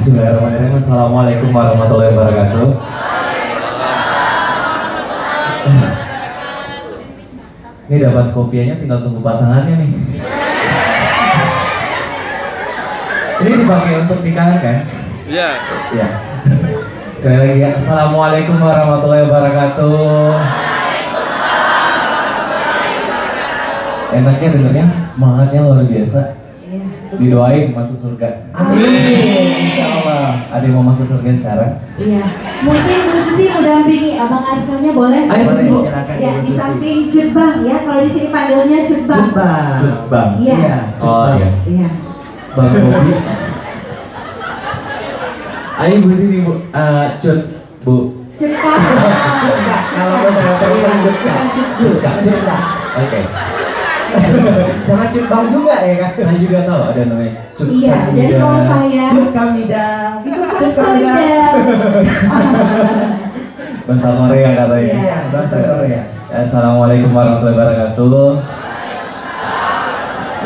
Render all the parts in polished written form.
Bismillahirrahmanirrahim. Assalamualaikum warahmatullahi wabarakatuh. Ini dapat kopiannya, tinggal tunggu pasangannya nih. Ini dipakai untuk nikahan kan? Iya. Iya. Sekali lagi ya. Assalamualaikum warahmatullahi wabarakatuh. Enaknya dengernya, semangatnya luar biasa. Didoain masuk surga. Amin. Insya Allah. Ada yang mau masuk surga sekarang? Iya. Mungkin Bu Susi mau dampingi Abang Arsalnya boleh? Ayo, Boleh, Susi, Bu. silakan. Ya, di samping Cutbang ya. Kalau di sini panggilnya Cutbang. Cutbang. Iya. Oh iya. Iya. Bang Bobi. Ayo Bu sini Bu. Cut Bu. Cutbang. Kalau bahasa Korea Bukan Cutbang. Oke. jangan cutbang juga ya kan? Saya juga tahu ada namanya Cut. Iya. Jadi kalau saya Cut kamida. itu kan sedap. Bahasa Korea katanya. Iya, bahasa Korea. Assalamualaikum warahmatullahi wabarakatuh.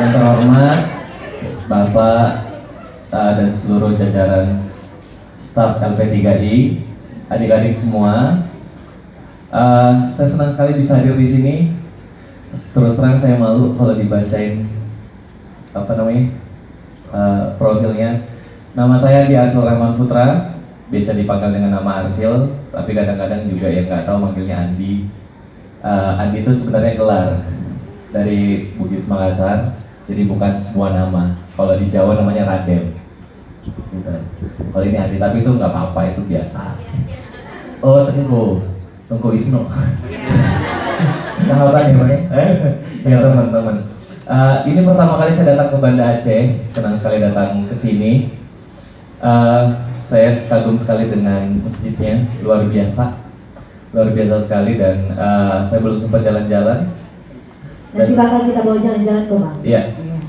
Yang terhormat Bapak dan seluruh jajaran staf LP3I, adik-adik semua, saya senang sekali bisa hadir di sini. Terus terang saya malu kalau dibacain profilnya. Nama saya Arsil Rahman Putra, biasa dipanggil dengan nama Arsil, tapi kadang-kadang juga yang nggak tahu manggilnya Andi. Andi itu sebenarnya gelar dari Bugis Makassar, jadi bukan sebuah nama. Kalau di Jawa namanya Raden. Gitu. Kalau ini Andi, tapi itu nggak apa-apa, itu biasa. Oh, Tengku Wisnu. Sahabat ya Pak ya? Ya teman-teman. Ini pertama kali saya datang ke Banda Aceh, senang sekali datang ke sini. Saya kagum sekali dengan masjidnya, luar biasa sekali, dan saya belum sempat jalan-jalan. Nanti bakal kita bawa jalan-jalan ke Bang. Iya, Iya.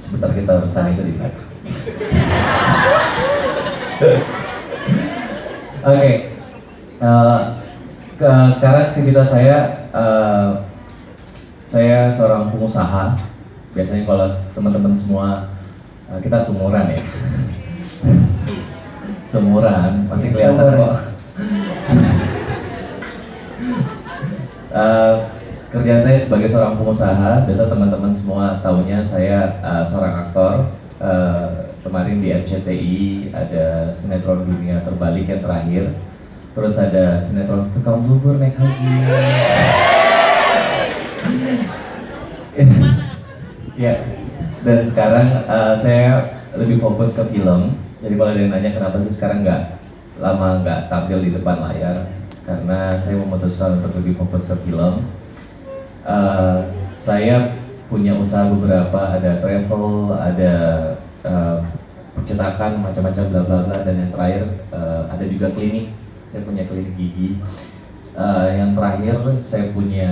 sebentar kita urusan itu di belakang. Oke, sekarang aktivitas saya seorang pengusaha. Biasanya kalau teman-teman semua kita sumuran ya. Sumuran, masih kelihatan kok. Kerjaan saya sebagai seorang pengusaha. Biasa teman-teman semua tahunya saya seorang aktor. Kemarin di RCTI ada sinetron Dunia Terbalik yang terakhir. Terus ada sinetron Tukang Bubur Naik Haji. Ya, dan sekarang saya lebih fokus ke film. Jadi kalau ada yang nanya kenapa sih sekarang nggak tampil di depan layar, karena saya memutuskan untuk lebih fokus ke film. Saya punya usaha beberapa, ada travel, ada percetakan, macam-macam bla bla bla, dan yang terakhir ada juga klinik. Saya punya klinik gigi. Yang terakhir saya punya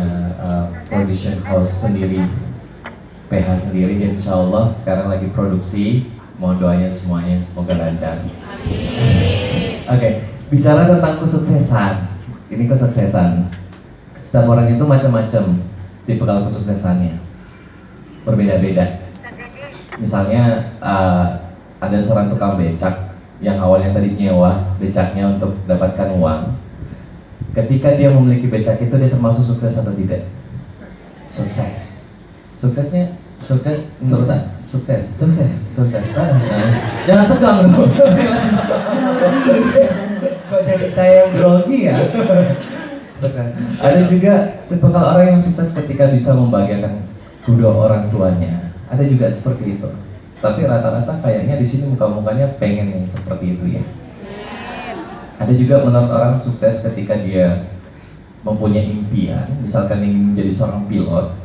production house sendiri, PH sendiri, dan insya Allah sekarang lagi produksi. Mohon doanya semuanya, semoga lancar. Oke, bicara tentang kesuksesan. Ini kesuksesan. Setiap orang itu macam-macam tipikal kesuksesannya, berbeda-beda. Misalnya ada seorang tukang becak yang awalnya tadi nyewa becaknya untuk dapatkan uang. Ketika dia memiliki becak itu, dia termasuk sukses atau tidak? Sukses. Suksesnya sukses menurut sukses. Jangan tegang dong. Kok jadi saya yang grogi ya? Ada juga tipikal orang yang sukses ketika bisa membahagiakan kedua orang tuanya. Ada juga seperti itu. Tapi rata-rata kayaknya di sini muka-mukanya pengen yang seperti itu ya. Ada juga menurut orang sukses ketika dia mempunyai impian, misalkan ingin menjadi seorang pilot.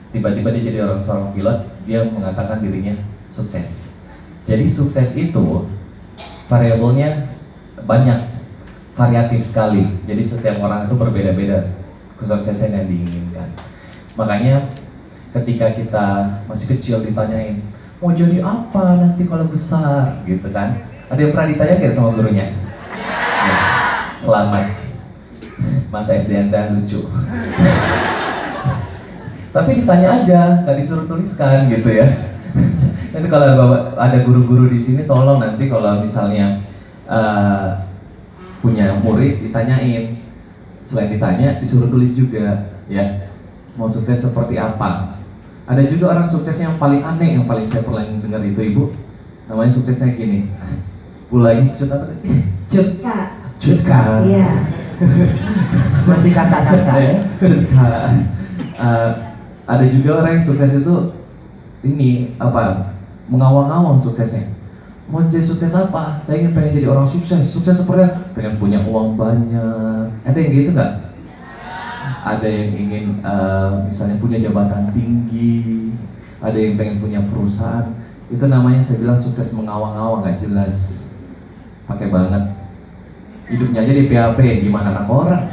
Tiba-tiba dia jadi seorang pilot, dia mengatakan dirinya sukses. Jadi sukses itu variabelnya banyak, variatif sekali. Jadi setiap orang itu berbeda-beda kesuksesan yang diinginkan. Makanya ketika kita masih kecil ditanyain, mau jadi apa nanti kalau besar, gitu kan? Ada yang pernah ditanya nggak sama gurunya? Ya, selamat, masa SD Anda lucu. Tapi ditanya aja, nggak disuruh tuliskan gitu ya. Itu kalau ada guru-guru di sini, tolong nanti kalau misalnya punya murid ditanyain, selain ditanya disuruh tulis juga, ya. Mau sukses seperti apa? Ada juga orang suksesnya yang paling aneh, yang paling saya pernah dengar itu ibu, namanya suksesnya gini. Mulai cut apa tadi? Cut. Kak. Cut Kak. Iya. Masih kata-kata ya. Cut Kak. Ada juga orang yang sukses itu ini apa? Mengawang-awang suksesnya. Mau jadi sukses apa? Saya pengen jadi orang sukses. Sukses seperti apa? Pengen punya uang banyak. Ada yang gitu nggak? Ada yang ingin misalnya punya jabatan tinggi. Ada yang pengen punya perusahaan. Itu namanya saya bilang sukses mengawang-awang, nggak jelas. Pakai banget. Hidupnya aja di PHP, gimana anak orang?